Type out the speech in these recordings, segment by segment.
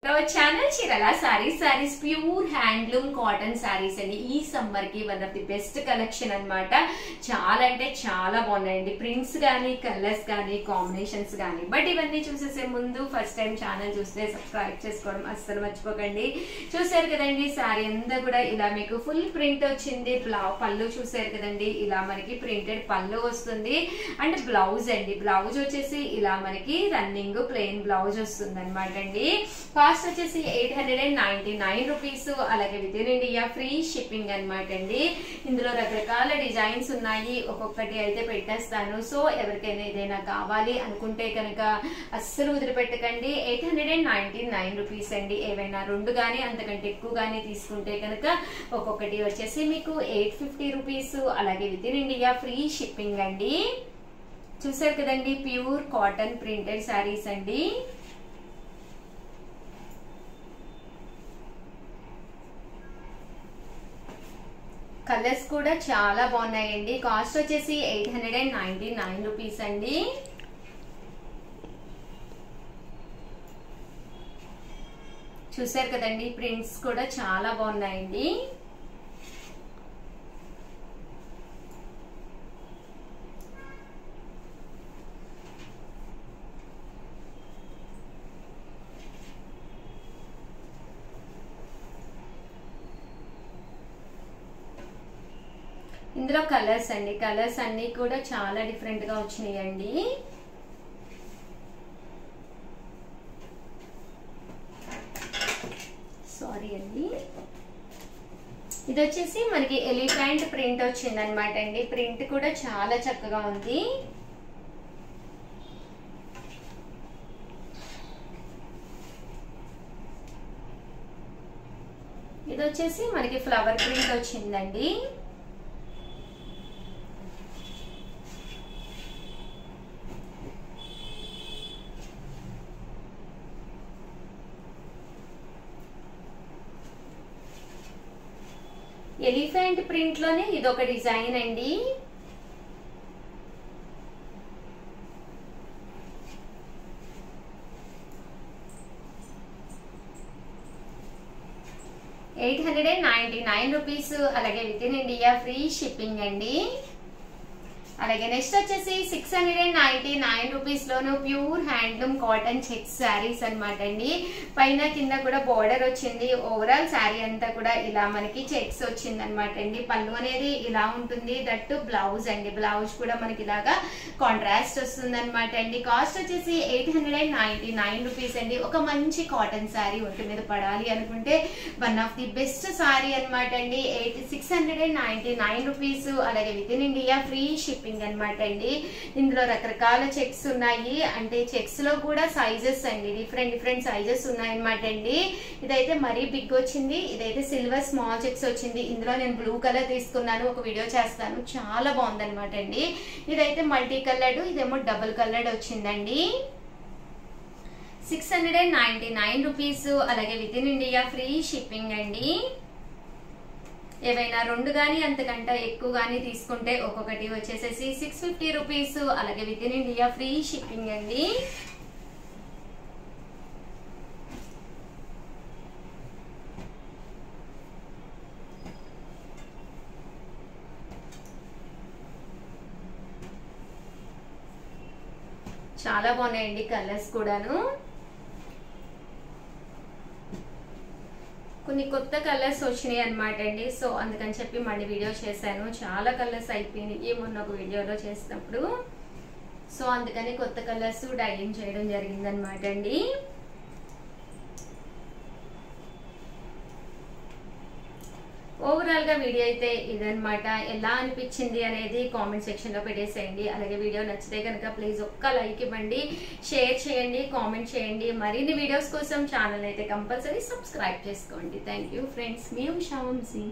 Channel Chirala saris pure handloom cotton saris అండి. ఈ summer కి one of the best collection అన్నమాట. చాలా అంటే చాలా బాగున్నాయండి. ప్రింట్స్ గానీ, కలర్స్ గానీ, కాంబినేషన్స్ గానీ. బట్ ఇవన్నీ చూసేసే ముందు ఫస్ట్ టైం ఛానల్ చూస్తే సబ్స్క్రైబ్ చేసుకోవడం అస్సలు మర్చిపోకండి. చూసారు కదండి సారీ అంతా కూడా ఇలా మీకు ఫుల్ ప్రింట్ వచ్చింది. పళ్ళు చూసారు కదండి, ఇలా మనకి ప్రింటెడ్ పళ్ళు వస్తుంది. అండ్ బ్లౌజ్ అండి, బ్లౌజ్ వచ్చేసి ఇలా మనకి రన్నింగ్ ప్లెయిన్ బ్లౌజ్ వస్తుంది అనమాట అండి. కాస్ట్ వచ్చేసి 899 రూపీస్. అలాగే with in India free shipping అనమాట అండి. ఇందులో రకరకాల డిజైన్స్ ఉన్నాయి, ఒక్కొక్కటి అయితే పెట్టేస్తాను. సో ఎవరికైనా ఏదైనా కావాలి అనుకుంటే కనుక అస్సలు వదిలిపెట్టకండి. 899 రూపీస్ అండి. ఏవైనా రెండు గానీ అంతకంటే ఎక్కువ గానీ తీసుకుంటే కనుక ఒక్కొక్కటి వచ్చేసి మీకు 850 రూపీస్. అలాగే with in India free shipping అండి. చూసారు కదండి, ప్యూర్ కాటన్ ప్రింటెడ్ శారీస్ అండి. కలర్స్ కూడా చాలా బాగున్నాయండి. కాస్ట్ వచ్చేసి 899 రూపీస్ అండి. చూసారు కదండి, ప్రింట్స్ కూడా చాలా బాగున్నాయండి. ఇందులో కలర్స్ అండి, కలర్స్ అన్ని కూడా చాలా డిఫరెంట్ గా వచ్చినాయండి. సారీ అండి, ఇది వచ్చేసి మనకి ఎలిఫెంట్ ప్రింట్ వచ్చింది అనమాట అండి. ప్రింట్ కూడా చాలా చక్కగా ఉంది. ఇది వచ్చేసి మనకి ఫ్లవర్ ప్రింట్ వచ్చిందండి. ఎలిఫెంట్ ప్రింట్ లోనే ఇదొక డిజైన్ అండి. $899 రూపీస్. అలాగే with in India free shipping అండి. అలాగే నెక్స్ట్ వచ్చేసి 699 రూపీస్ లోను pure handloom cotton checks sarees అనమాట అండి. పైన కింద కూడా బోర్డర్ వచ్చింది. ఓవరాల్ శారీ అంతా కూడా ఇలా మనకి చెక్స్ వచ్చింది అనమాట అండి. పళ్ళు అనేది ఇలా ఉంటుంది. దట్టు బ్లౌజ్ అండి, బ్లౌజ్ కూడా మనకి ఇలాగా కాంట్రాస్ట్ వస్తుంది అనమాట అండి. కాస్ట్ వచ్చేసి 899 రూపీస్ అండి. ఒక మంచి కాటన్ శారీ ఒంటి మీద పడాలి అనుకుంటే one of the best sari అనమాట అండి. 699 రూపీస్. అలాగే with in India free shipping అనమాట అండి. ఇందులో రకరకాల చెక్స్ ఉన్నాయి. అంటే చెక్స్ లో కూడా సైజెస్ అండి, డిఫరెంట్ సైజెస్ ఉన్నాయి అనమాట అండి. ఇదైతే మరీ బిగ్ వచ్చింది, ఇదైతే సిల్వర్ స్మాల్ చెక్స్ వచ్చింది. ఇందులో నేను బ్లూ కలర్ తీసుకున్నాను, ఒక వీడియో చేస్తాను. చాలా బాగుంది అనమాట అండి. ఇదైతే మల్టీ కలర్డ్, ఇదేమో డబుల్ కలర్డ్ వచ్చిందండి. 699 రూపీస్. అలాగే with in India free shipping అండి. ఏవైనా రెండు గానీ అంతకంటే ఎక్కువ గానీ తీసుకుంటే ఒక్కొక్కటి వచ్చేసేసి 650 రూపీస్. అలాగే with in India free shipping అండి. చాలా బాగున్నాయండి కలర్స్ కూడాను. కొన్ని కొత్త కలర్స్ వచ్చినాయి అనమాట అండి. సో అందుకని చెప్పి మళ్ళీ వీడియో చేశాను. చాలా కలర్స్ అయిపోయినాయి మొన్న ఒక వీడియోలో చేసినప్పుడు. సో అందుకని కొత్త కలర్స్ డైయింగ్ చేయడం జరిగిందనమాట అండి. ఓవరాల్ గా వీడియో అయితే ఇదనమాట. ఎలా అనిపించింది అనేది కామెంట్ సెక్షన్ లో పెట్టేసేయండి. అలాగే వీడియో నచ్చితే కనుక ప్లీజ్ ఒక్క లైక్ ఇవ్వండి, షేర్ చేయండి, కామెంట్ చేయండి. మరిన్ని వీడియోస్ కోసం ఛానల్ అయితే కంపల్సరీ సబ్స్క్రైబ్ చేసుకోండి. థ్యాంక్ యూ ఫ్రెండ్స్, మీ Usha Vamshi.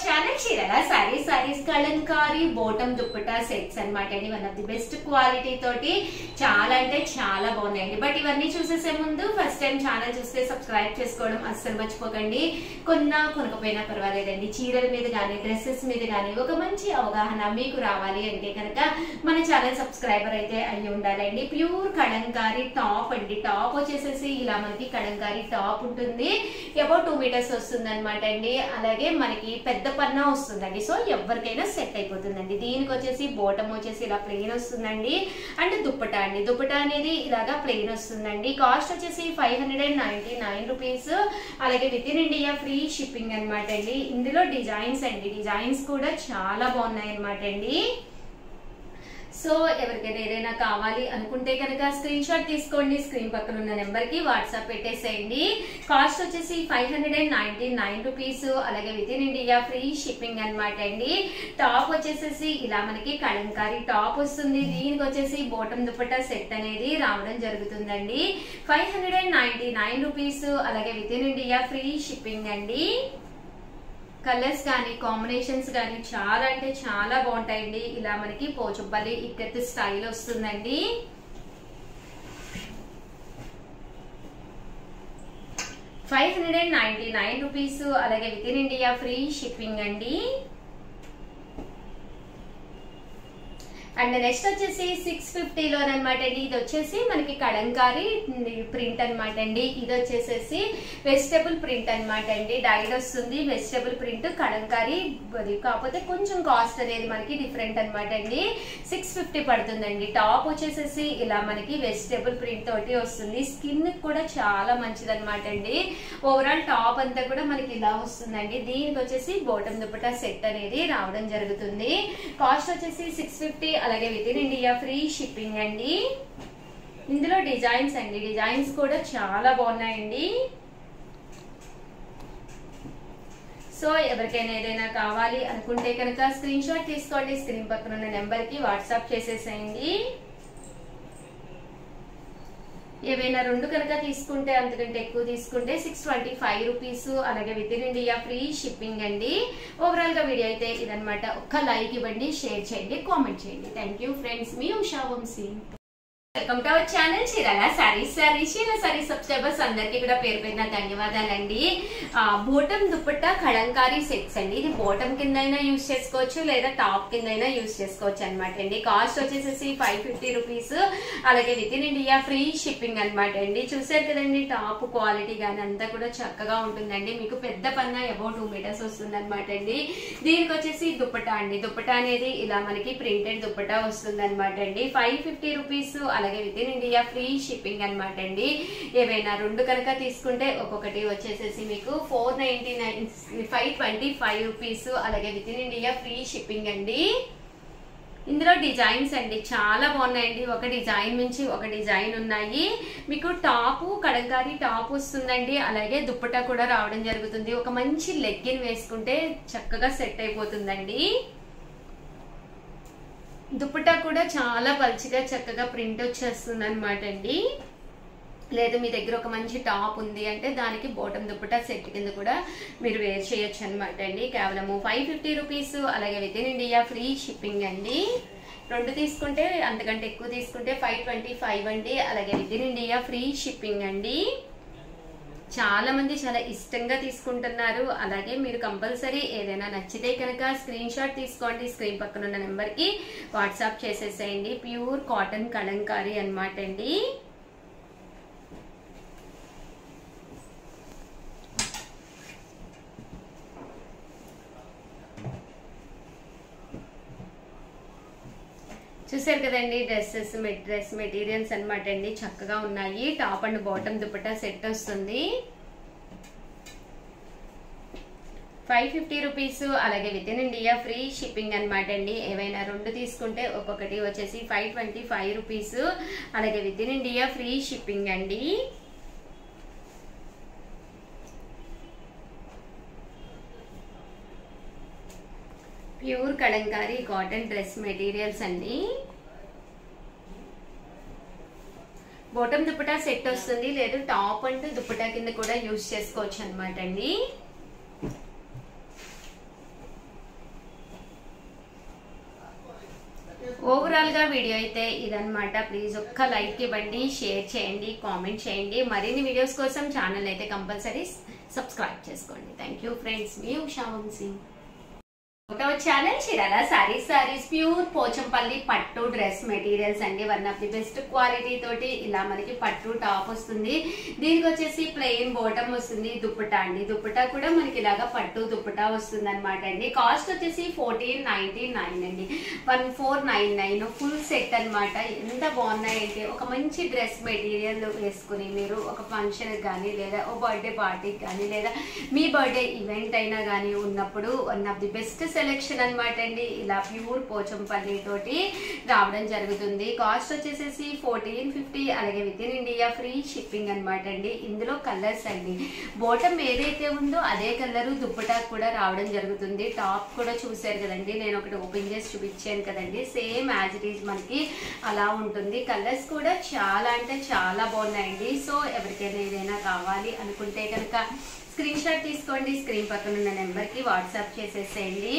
Channel Chirala sarees Kalamkari bottom dupatta sets అనమాట అండి. One of the best quality తోటి చాలా అంటే చాలా బాగున్నాయండి. బట్ ఇవన్నీ చూసేసే ముందు ఫస్ట్ ఫస్ట్ టైం ఛానల్ చూస్తే సబ్స్క్రైబ్ చేసుకోవడం అస్సలు మర్చిపోకండి. కొనకపోయినా పర్వాలేదండి, చీరల మీద కానీ డ్రెస్సెస్ మీద కానీ ఒక మంచి అవగాహన మీకు రావాలి అంటే కనుక మన ఛానల్ సబ్స్క్రైబర్ అయితే అయ్యి ఉండాలండి. ప్యూర్ కలంకారీ టాప్ అండి. టాప్ వచ్చేసేసి ఇలా మనకి కలంకారీ టాప్ ఉంటుంది, అబౌట్ 2 మీటర్స్ వస్తుంది అనమాట అండి. అలాగే మనకి పెద్ద పన్నా వస్తుందండి, సో ఎవరికైనా సెట్ అయిపోతుందండి. దీనికి వచ్చేసి బోటం వచ్చేసి ఇలా ప్లెయిన్ వస్తుందండి. అండ్ దుప్పటా అండి, దుప్పటా అనేది ఇలాగా ప్లెయిన్ వస్తుందండి. కాస్ట్ వచ్చేసి 599 రూపీస్. అలాగే with in India free shipping అనమాట అండి. ఇందులో డిజైన్స్ అండి, డిజైన్స్ కూడా చాలా బాగున్నాయి అనమాట అండి. సో ఎవరికైనా ఏదైనా కావాలి అనుకుంటే కనుక స్క్రీన్ షాట్ తీసుకోండి, స్క్రీన్ పక్కన ఉన్న నెంబర్ కి వాట్సాప్ పెట్టేసేయండి. కాస్ట్ వచ్చేసి 599 రూపీస్. అలాగే with in India free shipping అనమాట అండి. టాప్ వచ్చేసేసి ఇలా మనకి కలంకారీ టాప్ వస్తుంది. దీనికి వచ్చేసి బోటం దుపట్టా సెట్ అనేది రావడం జరుగుతుందండి. 599 రూపీస్. అలాగే with in India free shipping అండి. కలర్స్ కానీ కాంబినేషన్స్ కానీ చాలా అంటే చాలా బాగుంటాయండి. ఇలా మనకి పోచంపల్లి ఇక్కత్ స్టైల్ వస్తుందండి. ₹599. అలాగే with in India free shipping అండి. అండ్ నెక్స్ట్ వచ్చేసి 650 అనమాట అండి. ఇది వచ్చేసి మనకి కలంకారీ ప్రింట్ అనమాట అండి. ఇది వచ్చేసేసి వెజిటబుల్ ప్రింట్ అనమాట అండి. డైడ్ వస్తుంది, వెజిటబుల్ ప్రింట్ కలంకారీ, కాకపోతే కొంచెం కాస్ట్ అనేది మనకి డిఫరెంట్ అనమాట అండి. 650 పడుతుందండి. టాప్ వచ్చేసేసి ఇలా మనకి వెజిటబుల్ ప్రింట్ తోటి వస్తుంది. స్కిన్ కూడా చాలా మంచిది అనమాట అండి. ఓవరాల్ టాప్ అంతా కూడా మనకి ఇలా వస్తుందండి. దీనికి వచ్చేసి బోటం దుపట్టా సెట్ అనేది రావడం జరుగుతుంది. కాస్ట్ వచ్చేసి 650. అలాగే with in India free shipping అండి. ఇందులో డిజైన్స్ అండి, డిజైన్స్ కూడా చాలా బాగున్నాయండి. సో ఎవరికైనా ఏదైనా కావాలి అనుకుంటే కనుక స్క్రీన్ షాట్ తీసుకోండి, స్క్రీన్ పక్కన ఉన్న నెంబర్ కి వాట్సాప్ చేసేసేయండి. ఏవైనా 2 కనుక తీసుకుంటే అంతకంటే ఎక్కువ తీసుకుంటే 625 రూపీస్. అలాగే with in India free shipping అండి. ఓవరాల్ గా వీడియో అయితే ఇదనమాట. ఒక్క లైక్ ఇవ్వండి, షేర్ చేయండి, కామెంట్ చేయండి. థ్యాంక్ యూ ఫ్రెండ్స్, మీ Usha Vamshi. Welcome to our channel Chirala sarees. Chirala sarees subscribers అందరికీ కూడా పేరు పేరున ధన్యవాదాలండి. బోటం దుపట్టా కలంకారీ సెట్స్ అండి. ఇది బోటం కింద అయినా యూజ్ చేసుకోవచ్చు, లేదా టాప్ కింద అయినా యూజ్ చేసుకోవచ్చు అనమాట అండి. కాస్ట్ వచ్చేసేసి 550 రూపీస్. అలాగే with in India free shipping అనమాట అండి. చూసారు కదండి, టాప్ క్వాలిటీ కానీ అంతా కూడా చక్కగా ఉంటుందండి. మీకు పెద్ద పన్నా అబౌట్ 2 మీటర్స్ వస్తుంది అనమాట అండి. దీనికి వచ్చేసి దుపట్టా అండి. దుపట్టా అనేది ఇలా మనకి ప్రింటెడ్ దుపట్టా వస్తుంది అనమాట అండి. 550 రూపీస్. అలాగే with in India free shipping అనమాట అండి. ఏవైనా 2 కనుక తీసుకుంటే ఒక్కొక్కటి వచ్చేసేసి మీకు 525 రూపీస్. అలాగే with in India free shipping అండి. ఇందులో డిజైన్స్ అండి చాలా బాగున్నాయండి. ఒక డిజైన్ నుంచి ఒక డిజైన్ ఉన్నాయి. మీకు టాప్ కలంకారీ టాప్ వస్తుందండి. అలాగే దుప్పటా కూడా రావడం జరుగుతుంది. ఒక మంచి లెగ్గిన్ వేసుకుంటే చక్కగా సెట్ అయిపోతుందండి. దుపట్టా కూడా చాలా పల్చిగా చక్కగా ప్రింట్ వచ్చేస్తుంది అనమాట అండి. లేదు మీ దగ్గర ఒక మంచి టాప్ ఉంది అంటే దానికి బోటం దుపట్టా సెట్ కింద కూడా మీరు వేర్ చేయొచ్చు అనమాట అండి. కేవలం 550 రూపీస్. అలాగే with in India free shipping అండి. 2 తీసుకుంటే అంతకంటే ఎక్కువ తీసుకుంటే 525 అండి. అలాగే with in India free shipping అండి. చాలా మంది చాలా ఇష్టంగా తీసుకుంటున్నారు. అలాగే మీరు కంపల్సరీ ఏదైనా నచ్చితే కనుక స్క్రీన్ షాట్ తీసుకోండి, స్క్రీన్ పక్కన ఉన్న నెంబర్ కి వాట్సాప్ చేసేసేయండి. ప్యూర్ కాటన్ కలంకారీ అనమాట అండి. చూసారు కదండి, డ్రెస్ మెటీరియల్స్ అనమాట అండి. చక్కగా ఉన్నాయి. Top and bottom dupatta set వస్తుంది. 550 రూపీస్. అలాగే with in India free shipping అనమాట అండి. ఏవైనా 2 తీసుకుంటే ఒక్కొక్కటి వచ్చేసి 525 రూపీస్. అలాగే with in India free shipping అండి. Pure Kalamkari cotton dress materials అండి. బాటమ్ దుపట్టా సెట్ వస్తుంది, లేదు టాప్ అండ్ దుపట్టా కింద కూడా యూజ్ చేసుకోవచ్చు అనమాట అండి. ఓవరాల్ గా వీడియో అయితే ఇదన్నమాట. ప్లీజ్ ఒక్క లైక్ ఇవ్వండి, షేర్ చేయండి, కామెంట్ చేయండి. మరిన్ని వీడియోస్ కోసం ఛానల్ అయితే కంపల్సరీ సబ్స్క్రైబ్ చేసుకోండి. థ్యాంక్ యూ ఫ్రెండ్స్, మీ ఉషా వంశీ. ఒకటో ఛానల్ చీరాల సారీస్ ప్యూర్ పోచంపల్లి పట్టు డ్రెస్ మెటీరియల్స్ అండి. One of the best quality తోటి ఇలా మనకి పట్టు టాప్ వస్తుంది. దీనికి వచ్చేసి ప్లెయిన్ బాటమ్ వస్తుంది. దుప్పటా అండి, దుప్పటా కూడా మనకి ఇలాగా పట్టు దుప్పటా వస్తుంది అనమాట అండి. కాస్ట్ వచ్చేసి 1499 అండి, 1499 ఫుల్ సెట్ అనమాట. ఎంత బాగున్నాయంటే ఒక మంచి డ్రెస్ మెటీరియల్ వేసుకుని మీరు ఒక ఫంక్షన్ కానీ లేదా ఓ బర్త్డే పార్టీకి కానీ లేదా మీ బర్త్డే ఈవెంట్ అయినా కానీ ఉన్నప్పుడు one of the best selection అనమాట అండి. ఇలా ప్యూర్ పోచంపల్లి తోటి రావడం జరుగుతుంది. కాస్ట్ వచ్చేసేసి 1450, అలాగే with in India free shipping అనమాట అండి. ఇందులో కలర్స్ అండి, బాటమ్ ఏదైతే ఉందో అదే కలరు దుప్పటా కూడా రావడం జరుగుతుంది. టాప్ కూడా చూసారు కదండి, నేను ఒకటి ఓపెన్ చేసి చూపించాను కదండి, సేమ్ యాజ్ ఇట్ ఈజ్ మనకి అలా ఉంటుంది. కలర్స్ కూడా చాలా అంటే చాలా బాగున్నాయండి. సో ఎవరికైనా ఏదైనా కావాలి అనుకుంటే కనుక స్క్రీన్ షాట్ తీసుకోండి, స్క్రీన్ పక్కన ఉన్న నెంబర్కి వాట్సాప్ చేసేసేయండి.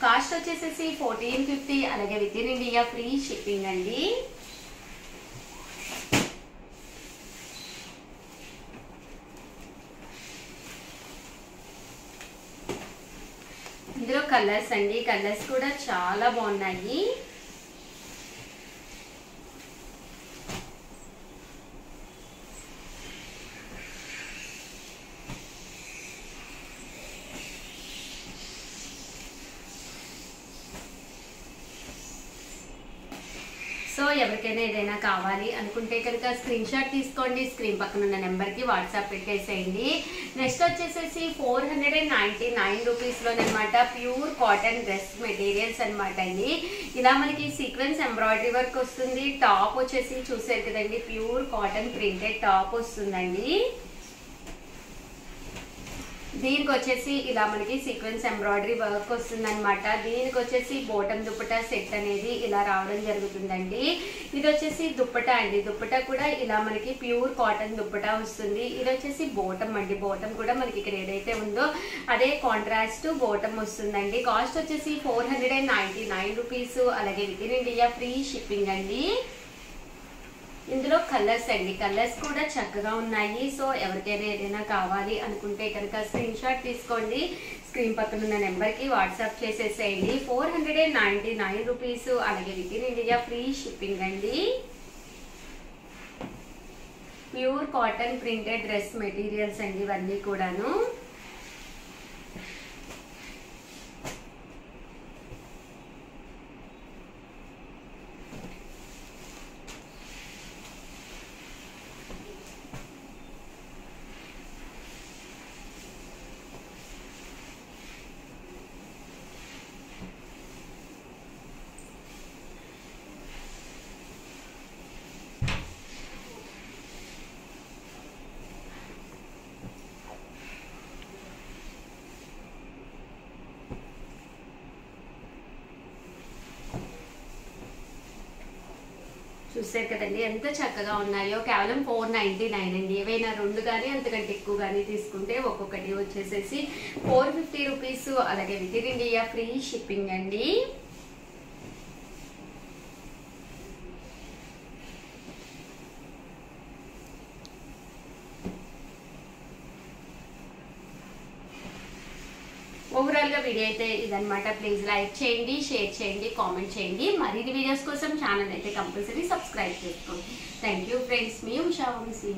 కాస్ట్ వచ్చేసేసి 1450, అలాగే with in India free shipping అండి. ఇందులో కలర్స్ అండి, కలర్స్ కూడా చాలా బాగున్నాయి. సో ఎవరికైనా ఏదైనా కావాలి అనుకుంటే కనుక స్క్రీన్ షాట్ తీసుకోండి, స్క్రీన్ పక్కన ఉన్న నెంబర్కి వాట్సాప్ పెట్టేసేయండి. నెక్స్ట్ వచ్చేసేసి 499 రూపీస్లోనమాట ప్యూర్ కాటన్ డ్రెస్ మెటీరియల్స్ అనమాట అండి. ఇలా మనకి సీక్వెన్స్ ఎంబ్రాయిడరీ వర్క్ వస్తుంది. టాప్ వచ్చేసి చూసారు కదండి, ప్యూర్ కాటన్ ప్రింటెడ్ టాప్ వస్తుందండి. దీనికి వచ్చేసి ఇలా మనకి సీక్వెన్స్ ఎంబ్రాయిడరీ వర్క్ వస్తుంది అనమాట. దీనికి వచ్చేసి బాటమ్ దుప్పటా సెట్ అనేది ఇలా రావడం జరుగుతుందండి. ఇది వచ్చేసి దుప్పటా అండి, దుప్పటా కూడా ఇలా మనకి ప్యూర్ కాటన్ దుప్పటా వస్తుంది. ఇది వచ్చేసి బాటమ్ అండి, బాటమ్ కూడా మనకి ఇక్కడ ఏదైతే ఉందో అదే కాంట్రాస్ట్ బాటమ్ వస్తుందండి. కాస్ట్ వచ్చేసి 499 రూపీస్, అలాగే with in India free shipping అండి. ఇందులో కలర్స్ అండి, కలర్స్ కూడా చక్కగా ఉన్నాయి. సో ఎవరికైనా ఏదైనా కావాలి అనుకుంటే కనుక స్క్రీన్ షాట్ తీసుకోండి, స్క్రీన్ పక్కన ఉన్న నెంబర్కి వాట్సాప్ చేసేసేయండి. 499 రూపీస్, అలాగే with in India free shipping అండి. Pure cotton printed dress materials అండి ఇవన్నీ కూడాను. చూసారు కదండి ఎంత చక్కగా ఉన్నాయో. కేవలం 499 అండి. ఏవైనా రెండు కానీ అంతకంటే ఎక్కువ కానీ తీసుకుంటే ఒక్కొక్కటి వచ్చేసేసి 450 రూపీస్, అలాగే with in India free shipping అండి. ఓవరాల్ గా వీడియో అయితే ఇదన్నమాట. ప్లీజ్ లైక్ చేయండి, షేర్ చేయండి, కామెంట్ చేయండి. మరిన్ని వీడియోస్ కోసం ఛానల్ అయితే కంపల్సరీ సబ్స్క్రైబ్ చేసుకోండి. థ్యాంక్ యూ ఫ్రెండ్స్, మీ ఉషా వంశీ.